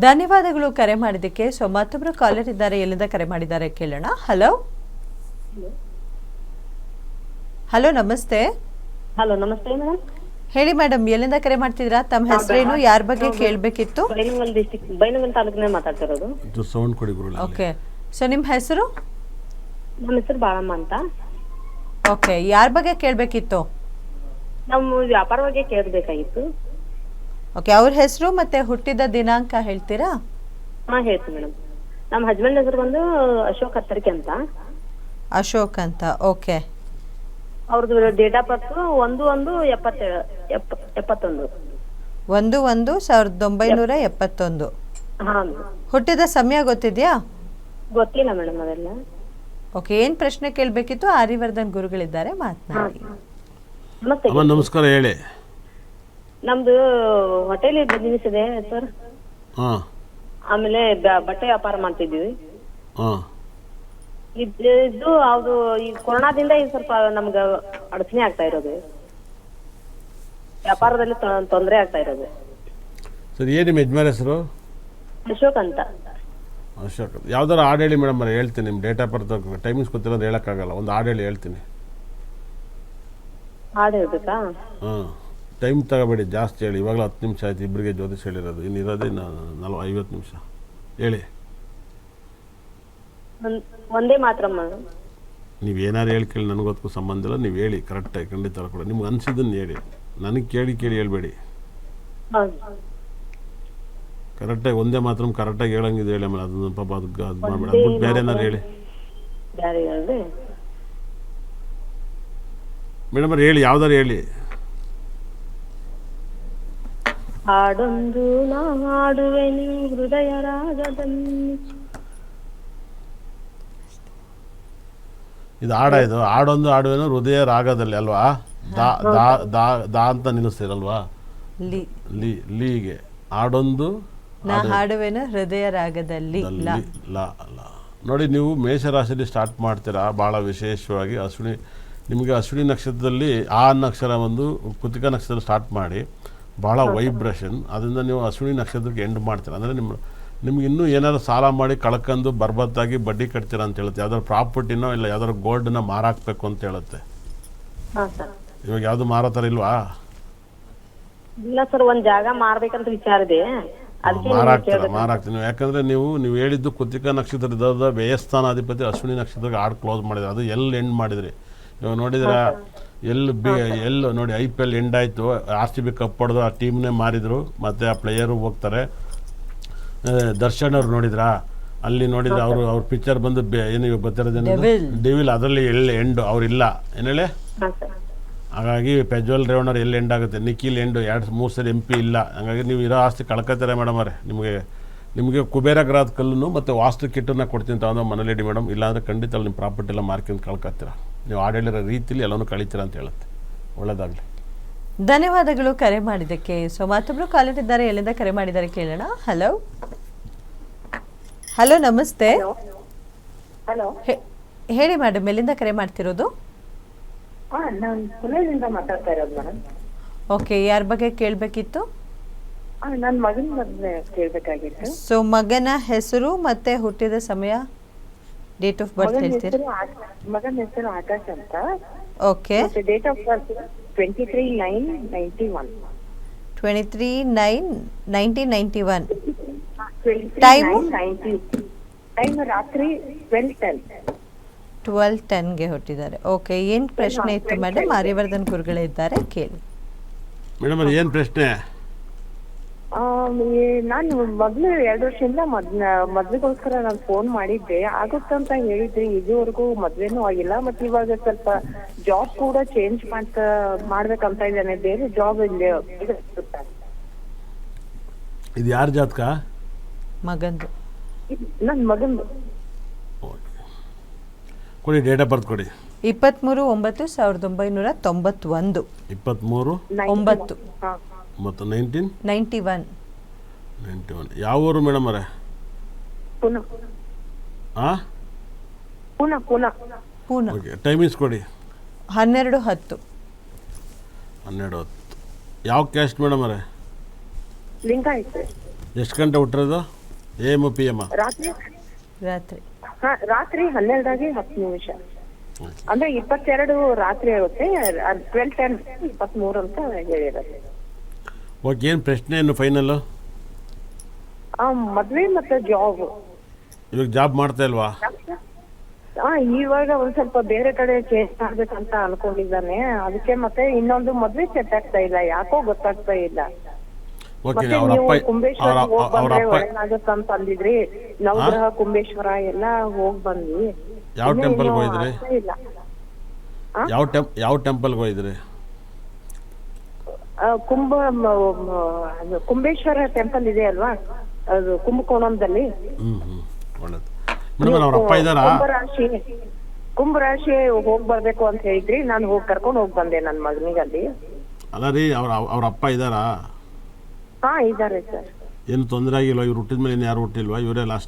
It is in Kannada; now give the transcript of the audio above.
ಧನ್ಯವಾದಗಳು ಕರೆ ಮಾಡಿದ್ದಕ್ಕೆ. ಸೊ ಮತ್ತೊಬ್ಬರು ಕಾಲರ್ ಇದ್ದಾರೆ, ಎಲ್ಲಿಂದ ಕರೆ ಮಾಡಿದ್ದಾರೆ ಕೇಳೋಣ. ಹಲೋ ಹಲೋ ನಮಸ್ತೆ. ಹಲೋ ನಮಸ್ತೆ ಮೇಡಮ್. ಹೇಳಿ ಮೇಡಮ್, ಎಲ್ಲಿಂದ ಕರೆ ಮಾಡ್ತಿದ್ರಾ? ತಮ್ಮ ಹೆಸರೇನು, ಯಾರ ಬಗ್ಗೆ ಕೇಳಬೇಕಿತ್ತು? ಬೈಲಹೊಂಗಲ ಡಿಸ್ಟ್ರಿಕ್ಟ್, ಬೈಲಹೊಂಗಲ ತಾಲೂಕಿನ ಮಾತಾಡ್ತಿರೋದು. ಸೌಂಡ್ ಕೊಡಿ ಗುರು. ಓಕೆ, ಸೊ ನಿಮ್ಮ ಹೆಸರು? ನಮ್ಮ ಹೆಸರು ಬಾಳಮ್ಮ ಅಂತ. ಓಕೆ, ಯಾರ ಬಗ್ಗೆ ಕೇಳಬೇಕಿತ್ತು? ನಮ್ಮ ವ್ಯಾಪಾರ ಬಗ್ಗೆ ಕೇಳಬೇಕಾಗಿತ್ತು. ಓಕೆ, ಅವ್ರ ಹೆಸರು ಮತ್ತೆ ಹುಟ್ಟಿದ ದಿನಾಂಕ ಹೇಳ್ತೀರಾ? ಹಾ ಹೇಳ್ತೀನಿ ಮೇಡಮ್. ನಮ್ಮ ಹಸ್ಬೆಂಡ್ ಹೆಸರು ಬಂದು ಅಶೋಕ್ ಹತ್ತರಿಕೆ ಅಂತ. ಅಶೋಕ್ ಅಂತ. ಓಕೆ, ಅವ್ರದ್ದು ಡೇಟ್ ಆಫ್ ಬರ್ತ್ 1/1/71. 1/1/1971. ಹಾ ಹುಟ್ಟಿದ ಸಮಯ ಗೊತ್ತಿದ್ಯಾ? ಗೊತ್ತಿಲ್ಲ ಮೇಡಮ್ ಅದೆಲ್ಲ. ಓಕೆ, ಏನ್ ಪ್ರಶ್ನೆ ಕೇಳಬೇಕಿತ್ತು? ಆರ್ಯವರ್ಧನ್ ಗುರುಗಳಿದ್ದಾರೆ, ಮಾತನಾಡಿ. ನಮಸ್ತೆ. ನಮಸ್ಕಾರ, ಹೇಳಿ. ನಮ್ದು ಹೋಟೆಲ್ ಬಿಸ್ನೆಸ್ ಇದೆ ಸರ್. ಹಾಂ. ಆಮೇಲೆ ಬಟ್ಟೆ ವ್ಯಾಪಾರ ಮಾಡ್ತಿದ್ದೀವಿ. ಹಾಂ. ಇದು ಅದು ಈ ಕೊರೋನಾದಿಂದ ಈಗ ಸ್ವಲ್ಪ ನಮ್ಗೆ ಅಡಚಣೆ ಆಗ್ತಾ ಇರೋದು, ವ್ಯಾಪಾರದಲ್ಲಿ ತೊಂದರೆ ಆಗ್ತಾ ಇರೋದು. ಸರ್, ಏನು ನಿಮ್ಮ ಯಜಮಾನ್ ಹೆಸರು? ಅಶೋಕ್ ಅಂತ. ಅಶೋಕ್. ಯಾವ್ದಾರು ಹಾಡು ಹೇಳಿ ಮೇಡಮ್, ಹೇಳ್ತೀನಿ. ನಿಮ್ಮ ಡೇಟ್ ಆಫ್ ಬರ್ತ್ ಟೈಮಿಂಗ್ಸ್ ಗೊತ್ತಿರೋದು ಹೇಳೋಕ್ಕಾಗಲ್ಲ. ಒಂದು ಹಾಡು ಹೇಳಿ, ಹೇಳ್ತೀನಿ. ಹಾಡು ಹೇಳ್ಬೇಕಾ? ಹಾಂ, ಟೈಮ್ ತಗೋಬೇಡಿ, ಜಾಸ್ತಿ ಹೇಳಿ. ಇವಾಗಲೂ 10 ನಿಮಿಷ ಆಯ್ತು ಇಬ್ಬರಿಗೆ ಜ್ಯೋತಿಷ್ ಹೇಳಿರೋದು. ಇನ್ನು ಇರೋದೇ 50 ನಿಮಿಷ. ಹೇಳಿ. ಒಂದೇ ಮಾತ್ರ. ನೀವು ಏನಾರು ಹೇಳ್ಕೇಳಿ, ನನಗೊತ್ತು ಸಂಬಂಧ ಇಲ್ಲ. ನೀವು ಹೇಳಿ ಕರೆಕ್ಟಾಗಿ, ಖಂಡಿತ ಕೂಡ ನಿಮ್ಗೆ ಅನಿಸಿದ್ದನ್ನು ಹೇಳಿ. ನನಗೆ ಕೇಳಿ ಹೇಳ್ಬೇಡಿ. ಕರೆಕ್ಟಾಗಿ ಒಂದೇ ಮಾತ್ರ ಕರೆಕ್ಟಾಗಿ ಹೇಳಂಗಿದೆ ಹೇಳಿ. ಆಮೇಲೆ ಅದನ್ನ ಪಾಪ ಅದು ಮಾಡಬೇಡ. ಅದ್ಬಿಟ್ಟು ಬೇರೆ ಏನಾರು ಹೇಳಿ ಮೇಡಮ್. ಹೇಳಿ, ಯಾವ್ದಾರು ಹೇಳಿ. ಹಾಡೊಂದು ನಾ ಹಾಡುವೆನು ಹೃದಯ ರಾಗದಲ್ಲಿ. ಇದು ಹಾಡಾಯ್ತು. ಹಾಡೊಂದು ಹಾಡುವೇನು ಹೃದಯ ರಾಗದಲ್ಲಿ ಅಲ್ವಾ? ದಾ ದಾ ದಾ ದಾ ಅಂತ ನಿಲ್ಲಿಸ್ತೀರಲ್ವಾ? ಲೀಗೆ ಹಾಡೊಂದು ನಾ ಹಾಡುವೆನು ಹೃದಯ ರಾಗದಲ್ಲಿ. ನೋಡಿ, ನೀವು ಮೇಷರಾಶಿಯಲ್ಲಿ ಸ್ಟಾರ್ಟ್ ಮಾಡ್ತೀರಾ. ಭಾಳ ವಿಶೇಷವಾಗಿ ನಿಮಗೆ ಅಶ್ವಿನಿ ನಕ್ಷತ್ರದಲ್ಲಿ ಆ ಅಕ್ಷರ ಒಂದು ಕೃತಿಕಾ ನಕ್ಷತ್ರ ಸ್ಟಾರ್ಟ್ ಮಾಡಿ ಭಾಳ ವೈಬ್ರೇಷನ್. ಅದರಿಂದ ನೀವು ಅಶ್ವಿನಿ ನಕ್ಷತ್ರಕ್ಕೆ ಎಂಡ್ ಮಾಡ್ತೀರಾ. ಅಂದರೆ ನಿಮ್ಗೆ ಇನ್ನೂ ಏನಾದ್ರು ಸಾಲ ಮಾಡಿ ಕಳ್ಕೊಂಡು ಬರ್ಬತ್ತಾಗಿ ಬಡ್ಡಿ ಕಟ್ತೀರಾ ಅಂತ ಹೇಳುತ್ತೆ. ಯಾವ್ದಾದ್ರು ಪ್ರಾಪರ್ಟಿನೋ ಇಲ್ಲ ಯಾವ್ದಾದ್ರು ಗೋಲ್ಡನ್ನ ಮಾರಾಕ್ಬೇಕು ಅಂತ ಹೇಳುತ್ತೆ. ಇವಾಗ ಯಾವುದು ಮಾರೋ ಥರ ಇಲ್ವಾ? ಇಲ್ಲ ಸರ್, ಒಂದ್ ಜಾಗ ಮಾರ್ಬೇಕಂತ ವಿಚಾರ ಇದೆ. ಮಾರಾಕ್ತೀನಿ. ಯಾಕಂದರೆ ನೀವು ಹೇಳಿದ್ದು ಕೃತಿಕಾ ನಕ್ಷತ್ರದ ವ್ಯಯಸ್ಥಾನಾಧಿಪತಿ ಅಶ್ವಿನಿ ನಕ್ಷತ್ರಕ್ಕೆ ಆಡ್ ಕ್ಲೋಸ್ ಮಾಡಿದ್ರೆ ಅದು ಎಲ್ಲಿ ಎಂಡ್ ಮಾಡಿದ್ರಿ. ಇವಾಗ ನೋಡಿದ್ರೆ ಎಲ್ಲು ನೋಡಿ, IPL ಎಂಡ್ ಆಯಿತು. RCB ಕಪ್ ಹೊಡೆದು ಆ ಟೀಮ್ನೇ ಮಾರಿದರು, ಮತ್ತು ಆ ಪ್ಲೇಯರು ಹೋಗ್ತಾರೆ. ದರ್ಶನ್ ಅವ್ರು ನೋಡಿದ್ರಾ? ಅಲ್ಲಿ ನೋಡಿದ್ರೆ ಅವ್ರ ಪಿಕ್ಚರ್ ಬಂದು ಏನು ಗೊತ್ತಿರೋದೇನು ಡೆವಿಲ್, ಅದರಲ್ಲಿ ಎಂಡು ಅವ್ರಿಲ್ಲ. ಏನು ಹೇಳಿ? ಹಾಗಾಗಿ ಪ್ರಜ್ವಲ್ ರೇವಣ್ಣವ್ರು ಎಲ್ಲಿ ಎಂಡ್ ಆಗುತ್ತೆ? ನಿಖಿಲ್ ಎಂಡು 2-3 ಸರಿ MP ಇಲ್ಲ. ಹಾಗಾಗಿ ನೀವು ಇರೋ ಆಸ್ತಿ ಕಳ್ಕೊತಾರೆ ಮೇಡಮ್ ಅವರೇ. ನಿಮಗೆ ಕುಬೇರ ಗ್ರಹದ ಕಲ್ಲನ್ನು ಮತ್ತು ವಾಸ್ತು ಕಿಟ್ಟನ್ನ ಕೊಡ್ತೀನಿ ತಗೊಂಡು ಮನೇಲಿ ಮೇಡಮ್. ಇಲ್ಲಾಂದರೆ ಖಂಡಿತ ಅಲ್ಲಿ ನಿಮ್ಮ ಪ್ರಾಪರ್ಟಿ ಎಲ್ಲ ಮಾರ್ಕೊಂಡು ಕಳ್ಕೊತೀರ. ನೀವು ಆಡಳಿರೋ ರೀತಿಲಿ ಎಲ್ಲನೂ ಕಳೀತೀರ ಅಂತ ಹೇಳುತ್ತೆ. ಒಳ್ಳೆಯದಾಗಲಿ. ಧನ್ಯವಾದಗಳು ಕರೆ ಮಾಡಿದ್ದಕ್ಕೆ. ಸೊ ಮತ್ತೊಬ್ರು ಕಾಲರ್ ಇದ್ದಾರೆ, ಎಲ್ಲಿಂದ ಕರೆ ಮಾಡಿದ್ದಾರೆ ಕೇಳೋಣ. ಹಲೋ ಹಲೋ ನಮಸ್ತೆ. ಹಲೋ ಹೇಳಿ ಮೇಡಮ್, ಎಲ್ಲಿಂದ ಕರೆ ಮಾಡ್ತಿರೋದು? ನಾನು ಪುಣೆಯಿಂದ ಮಾತಾಡ್ತಾ ಇರೋದು ಮೇಡಮ್. ಓಕೆ, ಯಾರ ಬಗ್ಗೆ ಕೇಳಬೇಕಿತ್ತು? ನನ್ನ ಮಗನ ಬಗ್ಗೆ ಕೇಳಬೇಕಾಗಿತ್ತು. ಸೊ ಮಗನ ಹೆಸರು ಮತ್ತೆ ಹುಟ್ಟಿದ ಸಮಯ, ಡೇಟ್ ಆಫ್ ಬರ್ತ್ ಹೇಳ್ತೀರಾ? ಮಗನ ಹೆಸರು ಆಕಾಶ್ ಅಂತ. Okay, date of birth 23/9/91. 23/9/1991. Time ರಾತ್ರಿ 12:10ಗೆ ಹುಟ್ಟಿದ್ದಾರೆ. ಓಕೆ, ಏನು ಪ್ರಶ್ನೆ ಇತ್ತು ಮೇಡಮ್? ಆರ್ಯವರ್ಧನ್ ಗುರುಗಳೇ ಇದ್ದಾರೆ, ಕೇಳಿ. ಮೇಡಮ್, ಏನು ಪ್ರಶ್ನೆ? ನಾನು ಮೊದಲು 2 ವರ್ಷದಿಂದ ಮದ್ವೆಗೋಸ್ಕರ ನಾನು ಫೋನ್ ಮಾಡಿದ್ದೆ. ಆಗುತ್ತಂತ ಹೇಳಿದ್ರಿ. ಇದುವರೆಗೂ ಮದ್ವೆನೂ ಆಗಿಲ್ಲ. ಮತ್ತೆ ಇವಾಗ ಸ್ವಲ್ಪ ಜಾಬ್ ಕೂಡ ಚೇಂಜ್ ಮಾಡ್ಬೇಕಂತ ಇದ್ದಾನೆ. ಬೇರೆ ಜಾಬ್ ಇಲ್ಲಿ. ಇದು ಯಾರ ಜಾತಕ? ಮಗಂದು. ನನ್ನ ಮಗಂದು. ಕೊಡಿ, ಡೇಟ್ ಆಫ್ ಬರ್ತ್ ಕೊಡಿ. 23/9/1991. 23/9 ಮತ್ತು 91. ಯಾವ ಊರು ಮೇಡಮ್ ಅವರೇ? ಪುನಾ. ಓಕೆ, ಟೈಮಿಂಗ್ಸ್ ಕೊಡಿ. 12:10. 12:10. ಯಾವ ಕ್ಯಾಸ್ಟ್ ಮೇಡಮ್ ಅವರೇ? ಲಿಂಗಾಯತ್. ಎಷ್ಟು ಗಂಟೆ ಹುಟ್ಟಿರೋದು? AM PM? ರಾತ್ರಿ ರಾತ್ರಿ. ರಾತ್ರಿ 12:10 ಅಂದ್ರೆ 22 ರಾತ್ರಿ ಆಗುತ್ತೆ. 12:10 23 ಅಂತ ಹೇಳಿರೋದು. ಓಕೆ, ಏನು ಪ್ರಶ್ನೆ ಏನು ಫೈನಲ್ಲು? ಮದ್ವೆ ಮತ್ತೆ ಜಾಬ್. ಇವಾಗ ಜಾಬ್ ಮಾಡ್ತಾ ಇಲ್ವಾ? ಇವಾಗ ಒಂದ್ ಸ್ವಲ್ಪ ಬೇರೆ ಕಡೆ ಚೇಂಜ್ ಮಾಡ್ಬೇಕಂತ ಅನ್ಕೊಂಡಿದ್ದಾನೆ. ಅದಕ್ಕೆ ಮತ್ತೆ ಇನ್ನೊಂದು ಮದ್ವೆ ಸೆಟ್ ಆಗ್ತಾ ಇಲ್ಲ, ಯಾಕೋ ಗೊತ್ತಾಗ್ತಾ ಇಲ್ಲ. ಓಕೆ, ಮತ್ತೆ ಅವ್ರ ನೀವು ಅಪ್ಪ ಕುಂಬೇಶ್ವರ ಹೋಗ್ ಅವ್ರ ಬಂದ್ರೆ ಅಪ್ಪ ಒಳ್ಳೇದಾಗತ್ತ ಅಂತ ಅಂದಿದ್ರಿ. ನವಗ್ರಹ ಕುಂಬೇಶ್ವರ ಎಲ್ಲ ಹೋಗ್ ಬಂದ್ವಿ. ಯಾವ ಇನ್ನೂ ಟೆಂಪಲ್ಗೆ ಏನೂ ಹೋಗಿದ್ರಿ? ಆಗ್ತಾ ಇಲ್ಲ. ಯಾವ ಟೆಂಪಲ್ಗೆ ಹೋಗಿದ್ರಿ? ಕುಂಬೇಶ್ವರ ಟೆಂಪಲ್ ಇದೆ ಅಲ್ವಾ, ಅದು ಕುಂಭಕೋಣಂದಲ್ಲಿ. ಒಳ್ಳೇದು ಮೇಡಮ್. ಅವ್ರ ಅಪ್ಪ ಇದ್ದಾರಾ? ಕುಂಭರಾಶಿ ಹೋಗ್ ಬರ್ಬೇಕು ಅಂತ ಹೇಳಿದ್ರಿ, ನಾನು ಹೋಗಿ ಕರ್ಕೊಂಡು ಹೋಗಿ ಬಂದೆ ನನ್ನ ಮಗನಿಗೆ ಅಲ್ಲಿ. ಅಲ್ಲ ರೀ, ಅವ್ರ ಅಪ್ಪ ಇದ್ದಾರಾ? ಇದಾರೆ ಸರ್. ಏನು ತೊಂದರೆ ಆಗಿಲ್ವಾ? ಇವ್ರು ಹುಟ್ಟಿದ ಮೇಲೆ ಯಾರು ಹುಟ್ಟಿಲ್ವಾ? ಇವರೇ ಲಾಸ್ಟ್